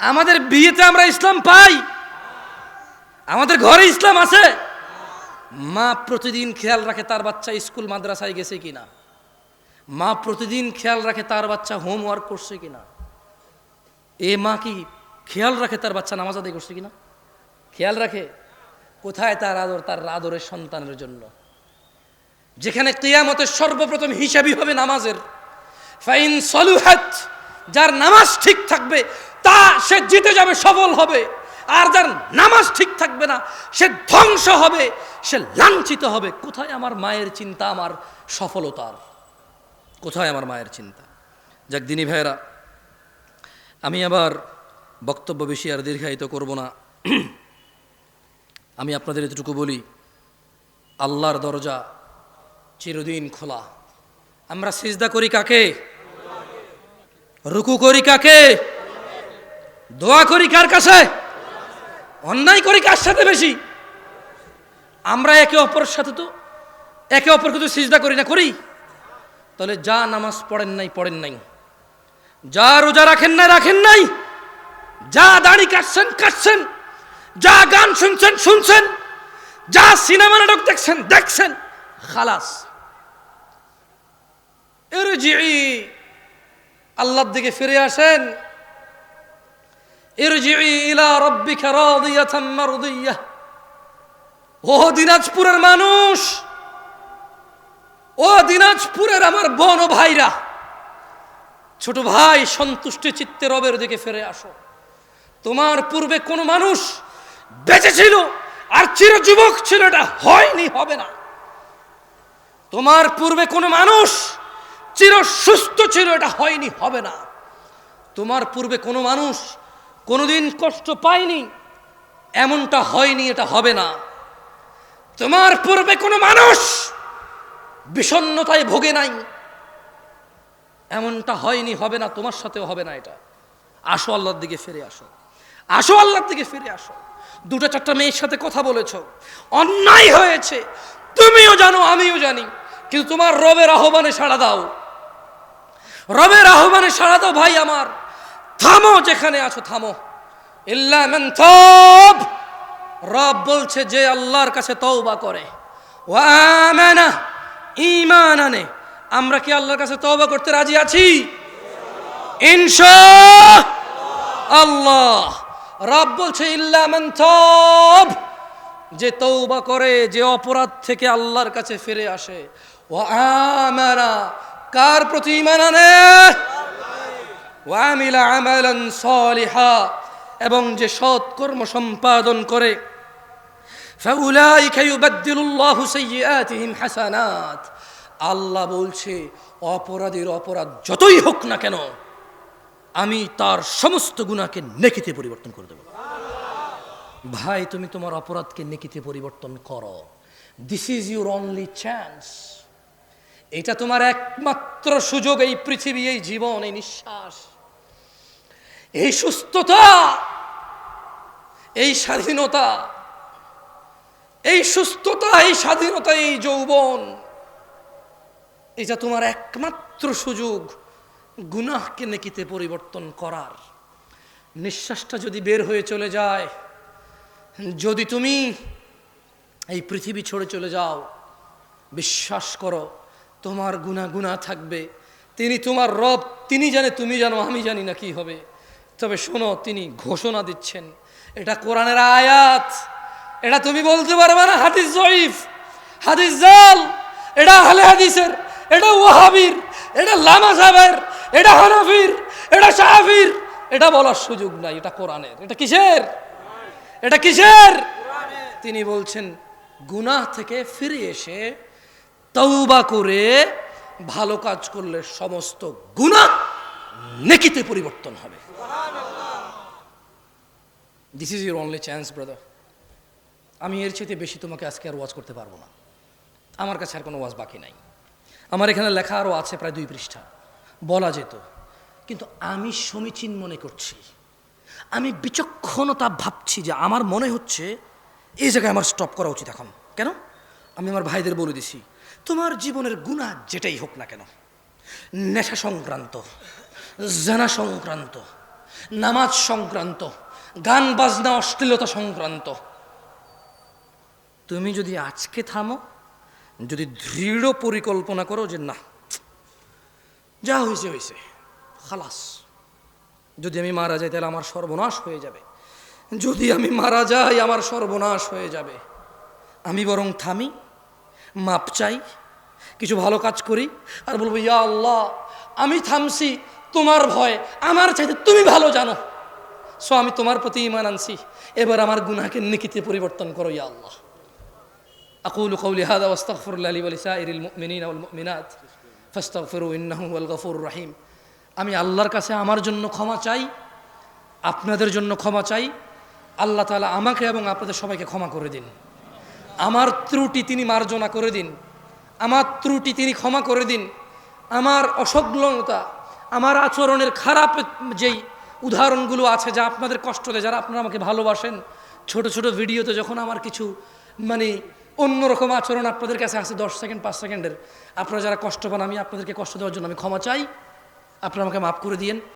আমাদের বিয়েতে আমরা ইসলাম পাই? আমাদের ঘরে ইসলাম আছে? মা প্রতিদিন খেয়াল রাখে তার বাচ্চা স্কুল মাদ্রাসায় গেছে কিনা, মা প্রতিদিন খেয়াল রাখে তার বাচ্চা হোমওয়ার্ক করছে কিনা। এ মা কি খেয়াল রাখে তার বাচ্চা নামাজ আদায় করছে কিনা? খেয়াল রাখে? কোথায় তার আদর, তার আদরের সন্তানের জন্য? যেখানে কিয়ামতের সর্বপ্রথম হিসাবই হবে নামাজের। ফাইন সলুহাত, যার নামাজ ঠিক থাকবে তা সে জিতে যাবে, সফল হবে। আর যার নামাজ ঠিক থাকবে না সে ধ্বংস হবে, সে লাঞ্ছিত হবে। কোথায় আমার মায়ের চিন্তা, আমার সফলতার? কোথায় আমার মায়ের চিন্তা? যাক দিনী ভাইয়েরা, আমি আবার বক্তব্য বেশি আর দীর্ঘায়িত করব না। আমি আপনাদের এতটুকু বলি, আল্লাহর দরজা চিরদিন খোলা। আমরা সিজদা করি কাকে? রুকু করি কাকে? দোয়া করি কার কাছে? অন্যায় করি কার সাথে বেশি? আমরা একে অপরের সাথে তো একে অপরকে তো সিজদা করি না, করি? তাহলে যা নামাজ পড়েন নাই পড়েন নাই, যা রোজা রাখেন না রাখেন নাই, যা দাড়ি কাটছেন কাটছেন, যা গান শুনছেন শুনছেন, যা সিনেমা নাটক দেখছেন দেখছেন, খালাস। ইরজিই, আল্লাহর দিকে ফিরে আসেন। ইরজিই ইলা রাব্বিকা রাদিয়াতাম মারদিয়াহ। ও দিনাজপুরের মানুষ, ও দিনাজপুরের আমার বোন ও ভাইরা, ছোট ভাই, সন্তুষ্টি চিত্তে রবের দিকে ফিরে আসো। তোমার পূর্বে কোন মানুষ বেঁচে ছিল আর চিরযুবক ছিল, এটা হয়নি, হবে না। তোমার পূর্বে কোন মানুষ চির সুস্থ ছিল, এটা হয়নি, হবে না। তোমার পূর্বে কোন মানুষ কোনোদিন কষ্ট পায়নি, এমনটা হয়নি, এটা হবে না। তোমার পূর্বে কোন মানুষ বিষণ্ণতায় ভোগে নাই, এমনটা হয়নি, হবে না, তোমার সাথেও হবে না এটা। আসো আল্লাহর দিকে ফিরে আসো, আসো আল্লাহর দিকে ফিরে আসো। দুটো চারটা মেয়ের সাথে কথা বলেছ, অন্যায় হয়েছে, তুমিও জানো আমিও জানি, কিন্তু তোমার রবের আহ্বানে সাড়া দাও, রবের আহ্বানে সাড়া দাও। ভাই আমার, থামো, যেখানে আছো থামো। ইল্লা মান তাব, রব বলছে যে আল্লাহর কাছে তওবা করে, ওয়া আমানা, ঈমান আনে। আমরা কি আল্লাহর কাছে তওবা করতে রাজি আছি? ইনশাআল্লাহ। রব বলছে ইল্লা মান তাব, যে তওবা করে, যে অপরাধ থেকে আল্লাহর কাছে ফিরে আসে। ওয়া আমানা, কার প্রতি ঈমান আনে? ওয়া আমিলা আমালান সালিহা, এবং যে সৎ কর্ম সম্পাদন করে। ফাউলাইকা ইউবাদদিলুল্লাহু সাইয়্যাতিহিম হাসানাত, আল্লাহ বলছে অপরাধীর অপরাধ যতই হোক না কেন আমি তার সমস্ত গুনাহকে নেকিতে পরিবর্তন করে দেব। ভাই, তুমি তোমার অপরাধকে নেকিতে পরিবর্তন করো। This is your only chance. এটা তোমার একমাত্র সুযোগ, এই পৃথিবী, এই জীবন, এই নিঃশ্বাস, এই সুস্থতা, এই স্বাধীনতা, এই সুস্থতা, এই স্বাধীনতা, এই যৌবন, এটা তোমার একমাত্র সুযোগ গুনাহকে নেকিতে পরিবর্তন করার। নিঃশ্বাসটা যদি বের হয়ে চলে যায়, যদি তুমি এই পৃথিবী ছেড়ে চলে যাও, বিশ্বাস করো তোমার গুনাহ থাকবে। তিনি তোমার রব, তিনি জানে, তুমি জানো, আমি জানি না কি হবে। তবে শোনো, তিনি ঘোষণা দিচ্ছেন, এটা কোরআনের আয়াত, এটা তুমি বলতে পারবে না হাদিস জয়ীফ, হাদিস জাল, এটা আহলে হাদিসের, এটা ওয়াহাবির, এটা লামাযাবের, এটা হানাফির, এটা শাফির, এটা বলার সুযোগ নাই। এটা কোরআনের। এটা কিসের? এটা কিসের? তিনি বলছেন গুনাহ থেকে ফিরে এসে তওবা করে ভালো কাজ করলে সমস্ত গুনাহ নেকিতে পরিবর্তন হবে। This is your only chance brother. আমি এর চেয়ে বেশি তোমাকে আজকে আর ওয়াজ করতে পারবো না। আমার কাছে আর কোনো ওয়াজ বাকি নাই। আমার এখানে লেখা আরও আছে প্রায় 2 পৃষ্ঠা, বলা যেত, কিন্তু আমি সমীচীন মনে করছি, আমি বিচক্ষণতা ভাবছি যে আমার মনে হচ্ছে এই জায়গায় আমার স্টপ করা উচিত এখন। কেন? আমি আমার ভাইদের বলে দিছি, তোমার জীবনের গুনাহ যেটাই হোক না কেন, নেশা সংক্রান্ত, জানা সংক্রান্ত, নামাজ সংক্রান্ত, গান বাজনা অশ্লীলতা সংক্রান্ত। তুমি যদি আজকে থামো, যদি দৃঢ় পরিকল্পনা করো যে না, যা হয়েছে হয়েছে, খালাস, যদি আমি মারা যাই তাহলে আমার সর্বনাশ হয়ে যাবে, যদি আমি মারা যাই আমার সর্বনাশ হয়ে যাবে, আমি বরং থামি, মাপ চাই, কিছু ভালো কাজ করি, আর বলবো ইয়া আল্লাহ আমি থামছি তোমার ভয়, আমার চাইতে তুমি ভালো জানো, সো আমি তোমার প্রতি ঈমান আনছি, এবার আমার গুনাহকে নেকিতে পরিবর্তন করো ইয়া আল্লাহ। আকুলু কওলি হাযা ওয়াস্তাগফিরুল্লাহ লি ওয়া লিসাইরিল মুমিনিনা ওয়াল মুমিনাত ফাস্তাগফিরু ইন্নাহু হুয়াল গফুরুর রহিম। আমি আল্লাহর কাছে আমার জন্য ক্ষমা চাই, আপনাদের জন্য ক্ষমা চাই। আল্লাহ তাআলা আমাকে এবং আপনাদের সবাইকে ক্ষমা করে দিন। আমার ত্রুটি তিনি মার্জনা করে দিন, আমার ত্রুটি তিনি ক্ষমা করে দিন। আমার অসংলগ্নতা, আমার আচরণের খারাপ যেই উদাহরণগুলো আছে যা আপনাদের কষ্ট দেয়, যারা আপনারা আমাকে ভালোবাসেন, ছোট ছোট ভিডিওতে যখন আমার কিছু মানে অন্যরকম আচরণ আপনাদের কাছে আছে 10 সেকেন্ড 5 সেকেন্ডের, আপনারা যারা কষ্ট পান, আমি আপনাদেরকে কষ্ট দেওয়ার জন্য আমি ক্ষমা চাই, আপনারা আমাকে মাফ করে দিয়েন।